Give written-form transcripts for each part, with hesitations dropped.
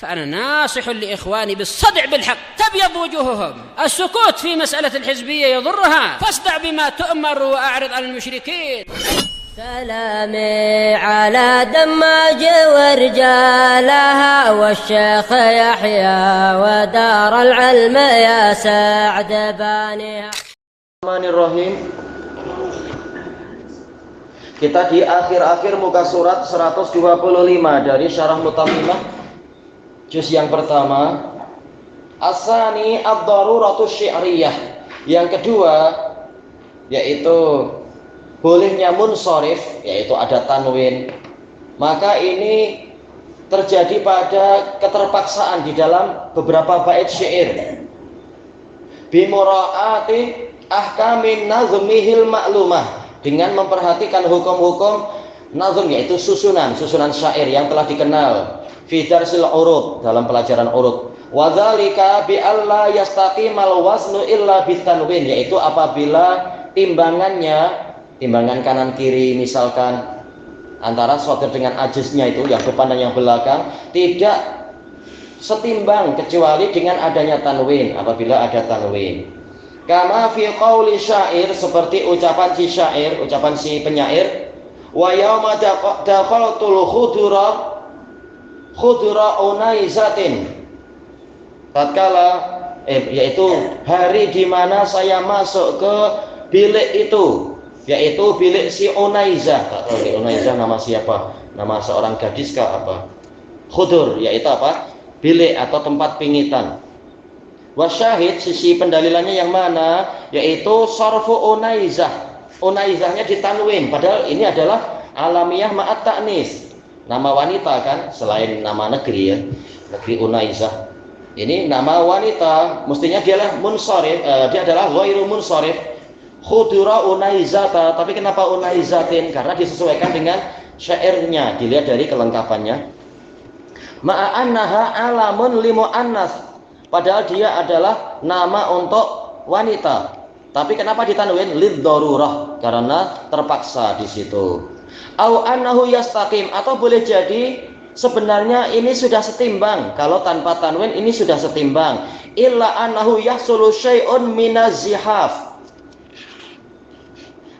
فأنا ناصح لإخواني بالصدع بالحق تبيض وجوههم. السكوت في مسألة الحزبية يضرها، فاصدع بما تؤمر وأعرض عن المشركين. سلامي على دماج ورجالها والشيخ يحيى ودار العلم يا سعد بانيها. Bismillahirrahmanirrahim. Kita di akhir-akhir muka surat 125 dari Syarah Mutammimah juz yang pertama. Asani ad-daruratu syi'riyah. Yang kedua yaitu bolehnya munsharif, yaitu ada tanwin. Maka ini terjadi pada keterpaksaan di dalam beberapa bait syair. Bimura'ati ahkamin nazmihil ma'lumah, dengan memperhatikan hukum-hukum nazm, yaitu susunan syair yang telah dikenal. Fi darsil urud, dalam pelajaran urud. Wa dzalika bi alla yastaqimal waznu illa bitanwin, yaitu apabila timbangan kanan kiri misalkan antara shadr dengan ajiznya itu yang depan dan yang belakang tidak setimbang kecuali dengan adanya tanwin, apabila ada tanwin. Kama fi qauli syair, seperti ucapan si syair, ucapan si penyair, wa yauma dakhaltul khudura unaizatin, tatkala yaitu hari di mana saya masuk ke bilik itu, yaitu bilik si Unaizah. Tak tahu Unaizah nama siapa, nama seorang gadis kah apa? Khudur yaitu apa? Bilik atau tempat pingitan. Wasyahid, sisi pendalilannya yang mana? Yaitu sarfu Unaizah. Unaizahnya ditanwin, padahal ini adalah alamiah ma'at ta'nis, nama wanita kan, selain nama negeri ya, negeri Unaizah. Ini nama wanita, mestinya dia adalah munsharif, dia adalah ghairu munsharif. Khudura unaizata, tapi kenapa unaizatin? Karena disesuaikan dengan syairnya, dilihat dari kelengkapannya. Ma'annaha alamun limu'annas, padahal dia adalah nama untuk wanita. Tapi kenapa ditanwin? Liddarurah, karena terpaksa di situ. Au annahu yastaqim, atau boleh jadi sebenarnya ini sudah setimbang. Kalau tanpa tanwin ini sudah setimbang. Illa annahu yahsulu syai'un minaz-zihaf,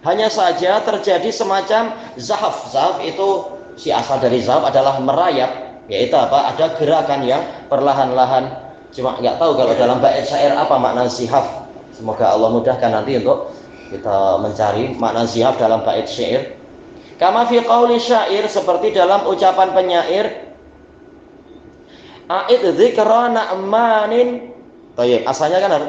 hanya saja terjadi semacam zahaf. Zahaf itu, si asal dari zahaf adalah merayap, yaitu apa? Ada gerakan yang perlahan-lahan. Cuma nggak tahu kalau dalam bait syair apa makna zihaf. Semoga Allah mudahkan nanti untuk kita mencari makna zihaf dalam bait syair. Kama fi qauli syair, seperti dalam ucapan penyair, a'id dzikra na'manin. Baik, asalnya kan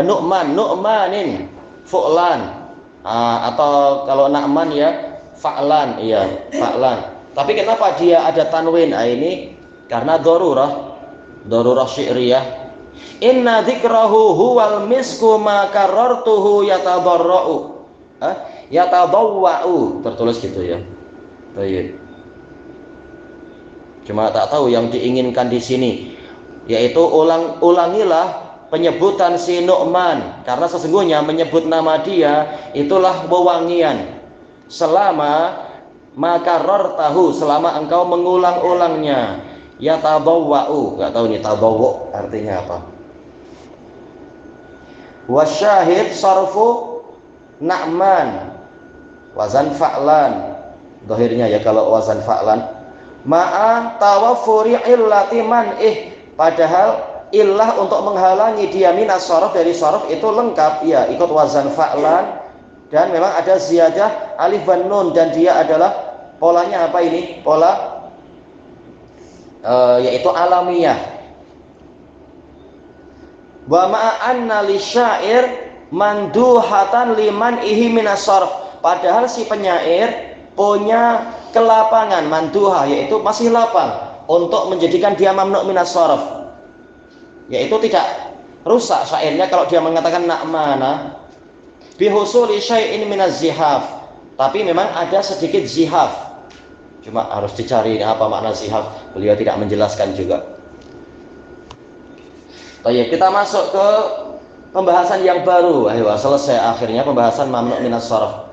nu'manin fu'lan. Atau kalau Na'man ya fa'lan, iya fa'lan. Tapi kenapa dia ada tanwin? Ini karena darurah syi'riyah. Inna dzikrahu huwal misku ma karartuhu yatadarra'u, yatadawwa'u, tertulis gitu ya. Baik. Cuma tak tahu yang diinginkan di sini, yaitu ulangilah penyebutan si Nu'man, karena sesungguhnya menyebut nama dia itulah wewangian. Selama makaror tahu, selama engkau mengulang-ulangnya. Ya tabawwa'u, nggak tahu nih tabawwu artinya apa. Wasyahid sarfu Na'man wazan fa'lan, dohirnya ya kalau wazan fa'lan. Ma'a tawaffuri illati man'ih, padahal illah untuk menghalangi dia minas sharaf, dari sharaf itu lengkap ya, ikut wazan fa'lan, dan memang ada ziyadah alif wan nun, dan dia adalah polanya apa ini? Pola yaitu alamiah. Wa ma'anna lisyair manduhatan liman ihi minas sharaf, padahal si penyair punya kelapangan, manduha yaitu masih lapang untuk menjadikan dia mamnu minas sharaf, yaitu tidak rusak syairnya kalau dia mengatakan na'mana bihusuli syai'in minaz zihaf, tapi memang ada sedikit zihaf. Cuma harus dicari apa makna zihaf, beliau tidak menjelaskan juga. Baik, kita masuk ke pembahasan yang baru. Ayo, selesai akhirnya pembahasan mamnu minas sharaf.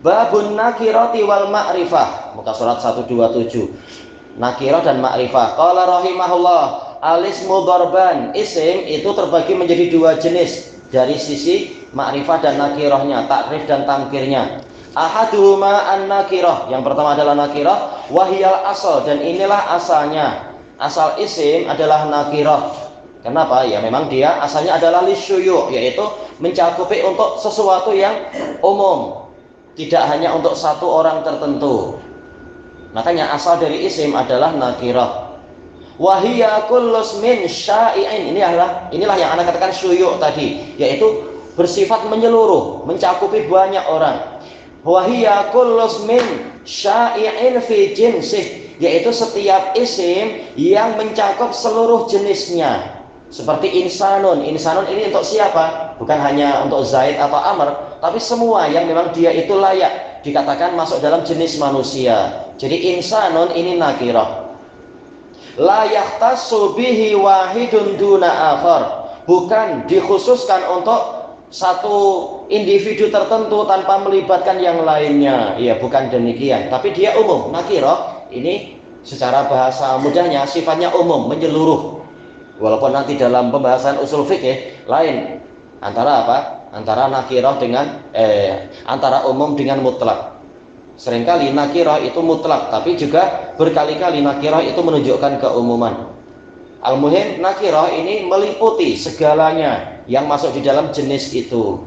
Babun nakirati wal ma'rifah, muka surat 127. nakirah dan ma'rifah. Qala rahimahullah, al-ismu darban, isim itu terbagi menjadi dua jenis dari sisi ma'rifah dan nakirahnya, takrif dan tamkirnya. Ahaduhuma an-nakirah, yang pertama adalah nakirah, wahiyal asal, dan inilah asalnya. Asal isim adalah nakirah. Kenapa? Ya memang dia asalnya adalah lisyuyu', yaitu mencakupi untuk sesuatu yang umum, tidak hanya untuk satu orang tertentu. Makanya asal dari isim adalah nakirah. Wahiyya kullus min syai'in, inilah yang Anda katakan syuyu' tadi, yaitu bersifat menyeluruh, mencakupi banyak orang. Wahiyya kullus min syai'in fi jinsih, yaitu setiap isim yang mencakup seluruh jenisnya. Seperti insanun. Insanun ini untuk siapa? Bukan hanya untuk Zaid atau Amr, tapi semua yang memang dia itu layak dikatakan masuk dalam jenis manusia. Jadi insanun ini nakirah. La yahtassu bihi wahidun duna akhar, bukan dikhususkan untuk satu individu tertentu tanpa melibatkan yang lainnya. Iya, bukan demikian, tapi dia umum. Nakirah ini secara bahasa mudahnya sifatnya umum, menyeluruh. Walaupun nanti dalam pembahasan usul fikih lain antara apa? Antara nakirah dengan antara umum dengan mutlak. Seringkali nakirah itu mutlak, tapi juga berkali-kali nakirah itu menunjukkan keumuman. Al-muhim, nakirah ini meliputi segalanya yang masuk di dalam jenis itu.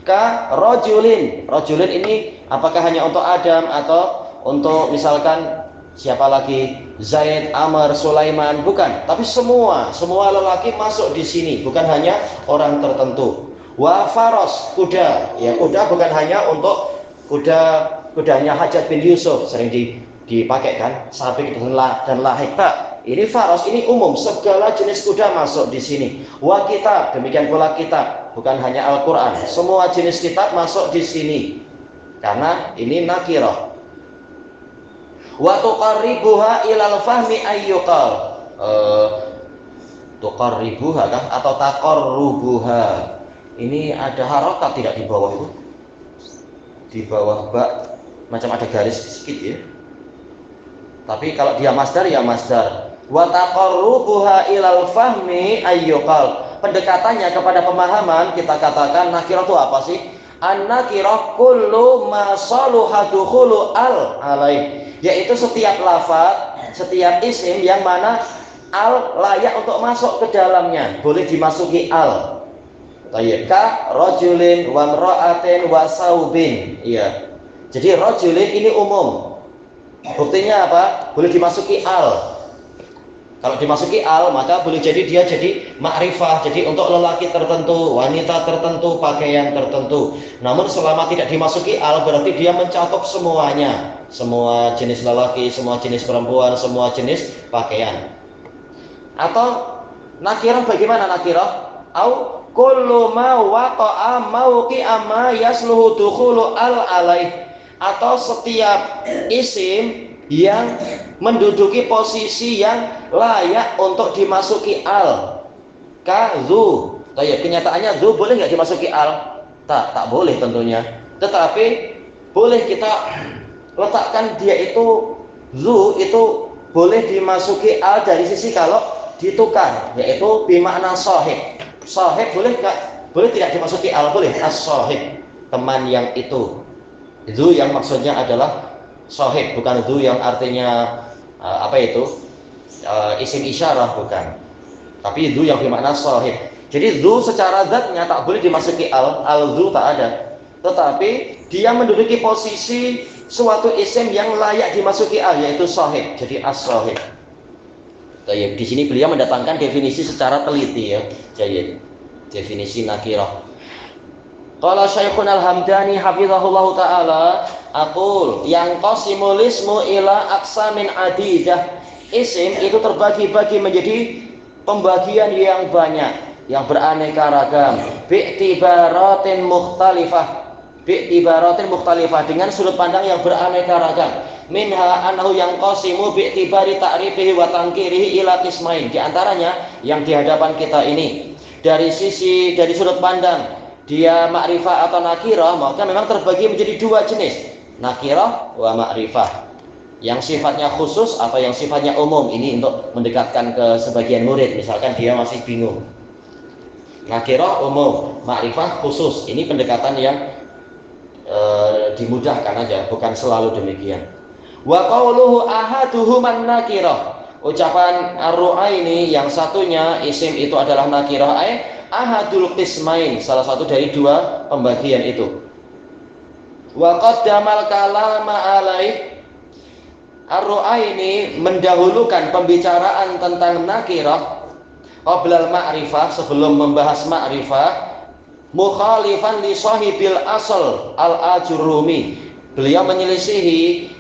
Ka rajulin. Rajulin ini apakah hanya untuk Adam atau untuk misalkan siapa lagi? Zaid, Amr, Sulaiman, bukan. Tapi semua lelaki masuk di sini, bukan hanya orang tertentu. Wa faros, kuda. Ya, kuda bukan hanya untuk kudanya Hajjaj bin Yusuf, sering dipakai kan, sabik dan lahik. Ini faros, ini umum, segala jenis kuda masuk di sini. Wa kitab, demikian pula kitab, bukan hanya Al-Qur'an. Semua jenis kitab masuk di sini. Karena ini nakirah. Wa tuqarribuha ilal fahmi ayyuqal. Tuqarribuha kan atau taqarrubuha. Ini ada harokat tidak di bawah itu? Di bawah ba macam ada garis sedikit ya. Tapi kalau dia masdar ya masdar. Wa taqarrubuha ilal fahmi ayyuqal. Pendekatannya kepada pemahaman kita katakan nakirah itu apa sih? An-nakirah kullu ma saluha dukhulu al alaih, yaitu setiap lafaz, setiap isim yang mana al layak untuk masuk ke dalamnya, boleh dimasuki al. Tayyib, ka rajulin wa imra'atin wa saubin. Iya. Jadi rajulin ini umum. Buktinya apa? Boleh dimasuki al. Kalau dimasuki al, maka boleh jadi dia jadi ma'rifah, jadi untuk lelaki tertentu, wanita tertentu, pakaian tertentu. Namun selama tidak dimasuki al, berarti dia mencakup semuanya, semua jenis lelaki, semua jenis perempuan, semua jenis pakaian. Atau nakirah, bagaimana nakirah? Au kullu ma waqa'a mawqi'a ma yasluhu dukhulu al alaih, atau setiap isim yang menduduki posisi yang layak untuk dimasuki al. Ka zu. Kenyataannya zu boleh nggak dimasuki al? Tak boleh tentunya. Tetapi boleh kita letakkan dia itu zu itu boleh dimasuki al dari sisi kalau ditukar, yaitu bimakna sahib. Sahib boleh nggak? Boleh tidak dimasuki al? Boleh. As-sahib, teman yang itu. Zu yang maksudnya adalah sahib, bukan dhu yang artinya isim isyarah, bukan. Tapi dhu yang bermakna sahib. Jadi dhu secara zatnya tak boleh dimasuki al dhu tak ada. Tetapi dia menduduki posisi suatu isim yang layak dimasuki al, yaitu sahib. Jadi as-sahib. Di sini beliau mendatangkan definisi secara teliti ya. Jadi definisi nakirah. Qala Syekhun Al-Hamdani hafizahullahu taala, aqul yang qasimul ismu ila aqsamin adidah. Isim itu terbagi-bagi menjadi pembagian yang banyak, yang beraneka ragam. Bi'tibaratin mukhtalifah. Bi'tibaratin mukhtalifah, dengan sudut pandang yang beraneka ragam. Minha annahu yang qasimu bi'tibari ta'rifihi wa tankirihi ila qismain. Di antaranya yang di hadapan kita ini dari sudut pandang dia ma'rifah atau nakirah, maka memang terbagi menjadi dua jenis, nakirah wa ma'rifah. Yang sifatnya khusus atau yang sifatnya umum. Ini untuk mendekatkan ke sebagian murid. Misalkan dia masih bingung. Nakirah umum, ma'rifah khusus. Ini pendekatan yang dimudahkan aja, bukan selalu demikian. Wa qauluhu ahaduhuman nakirah. Ucapan Ar-Ru'aini yang satunya isim itu adalah nakirah, ahadul qismain, salah satu dari dua pembagian itu. Wa qaddamal kalama alaih. Ar-Ru'aini mendahulukan pembicaraan tentang nakirah qablal ma'rifah, sebelum membahas ma'rifah, mukhalifan li sahibil asal al-Ajurrumi. Beliau menyelisihi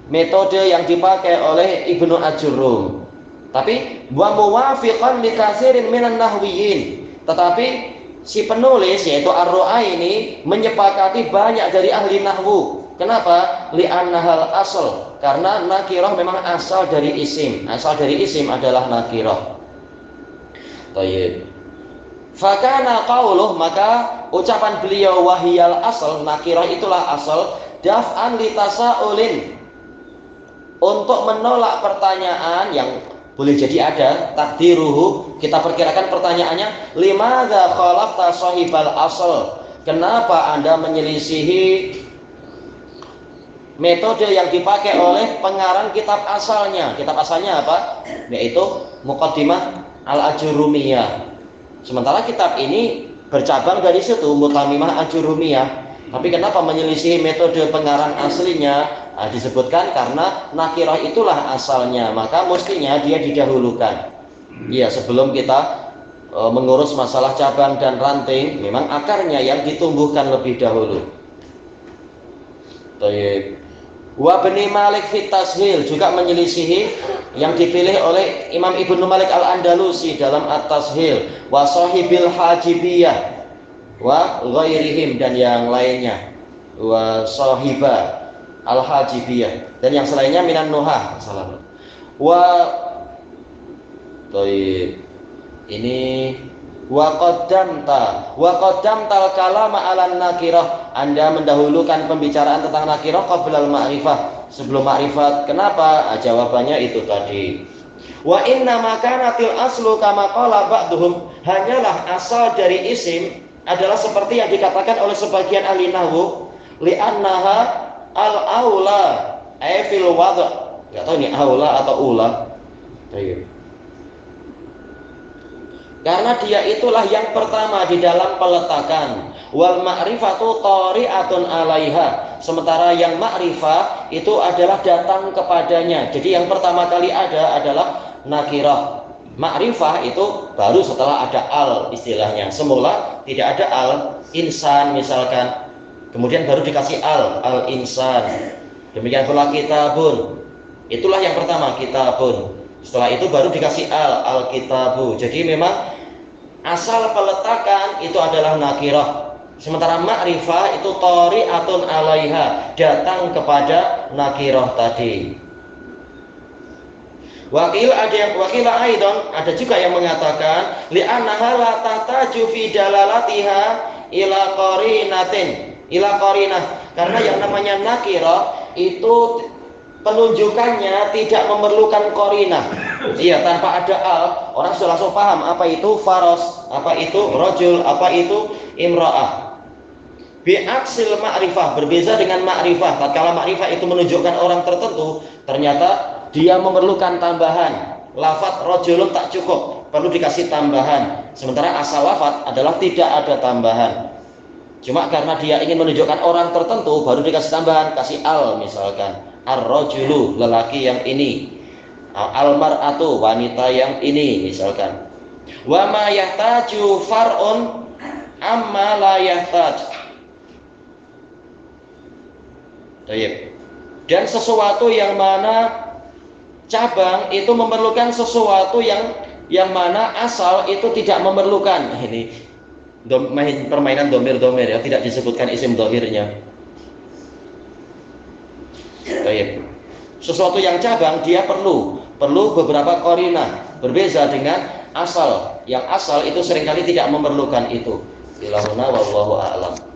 metode yang dipakai oleh Ibnu Ajurrum. Tapi wa muwafiqan li katsirin minan nahwiyin. Tetapi si penulis yaitu Ar-Ru'aini menyepakati banyak dari ahli nahwu. Kenapa? Li'annahal asal. Karena nakirah memang asal dari isim. Asal dari isim adalah nakirah. Baik. Fakana qauluh, maka ucapan beliau wahiyal asal, nakirah itulah asal, daf'an litasa'ulin, untuk menolak pertanyaan yang boleh jadi ada, takdiruhu, kita perkirakan pertanyaannya, limadza khalafta sahibal asal, kenapa Anda menyelisihi metode yang dipakai oleh pengarang kitab asalnya? Kitab asalnya apa? Yaitu Muqaddimah Al-Ajurrumiyah. Sementara kitab ini bercabang dari situ, Mutamimah Ajurrumiyah. Tapi kenapa menyelisihi metode pengarang aslinya? Nah, disebutkan karena nakirah itulah asalnya, maka mestinya dia didahulukan. Ya, sebelum kita mengurus masalah cabang dan ranting, memang akarnya yang ditumbuhkan lebih dahulu. Baik. Wa Bani Malik fit Tashil juga menyelisihi yang dipilih oleh Imam Ibnu Malik Al-Andalusi dalam At-Tashil, wa sahibil Hajibiyah wa ghairihim, dan yang lainnya, wa sahiba Al-Hajibiyah dan yang selainnya minan nuhah. Salam. Wa Baik. Ini wa qaddamtal kalama 'alan nakirah. Anda mendahulukan pembicaraan tentang nakirah qablal ma'rifah, sebelum ma'rifat. Kenapa? Jawabannya itu tadi. Wa inna makanatil aslu kama qala ba'duhum, hanyalah asal dari isim adalah seperti yang dikatakan oleh sebagian ahli nahwu, li'annaha al-aula fil wad'. Enggak tahu ini aula atau ula. Baik. Karena dia itulah yang pertama di dalam peletakan. Wal ma'rifatu tari'atun 'alaiha. Sementara yang ma'rifah itu adalah datang kepadanya. Jadi yang pertama kali ada adalah nakirah. Ma'rifah itu baru setelah ada al istilahnya. Semula tidak ada al, insan misalkan. Kemudian baru dikasih al insan. Demikian pula kitabun. Itulah yang pertama, kitabun. Setelah itu baru dikasih al-kitabu. Jadi memang asal peletakan itu adalah nakirah. Sementara ma'rifah itu tari'atun 'alaiha, datang kepada nakirah tadi. Wakil aidon, ada juga yang mengatakan li'annaha la tahtaju fi dalalatiha ila qarinah. Karena yang namanya nakirah itu penunjukannya tidak memerlukan qarinah. Iya, tanpa ada al, orang sudah langsung paham apa itu faros, apa itu rajul, apa itu imra'ah. Bi'aksil ma'rifah, berbeza dengan ma'rifah. Tatkala ma'rifah itu menunjukkan orang tertentu, ternyata dia memerlukan tambahan. Lafaz rajulun tak cukup, perlu dikasih tambahan. Sementara asal lafaz adalah tidak ada tambahan. Cuma karena dia ingin menunjukkan orang tertentu, baru dikasih tambahan, kasih al misalkan. Ar-rajulu, lelaki yang ini. Al-mar'atu, wanita yang ini misalkan. Wa ma yahtaju far'un amma la yahtaj. Baik. Dan sesuatu yang mana cabang itu memerlukan sesuatu yang mana asal itu tidak memerlukan. Ini permainan domir-domir ya, tidak disebutkan isim domirnya. Baik. Sesuatu yang cabang dia perlu beberapa qarinah, berbeza dengan asal. Yang asal itu seringkali tidak memerlukan itu. Ilahuna wallahu a'lam.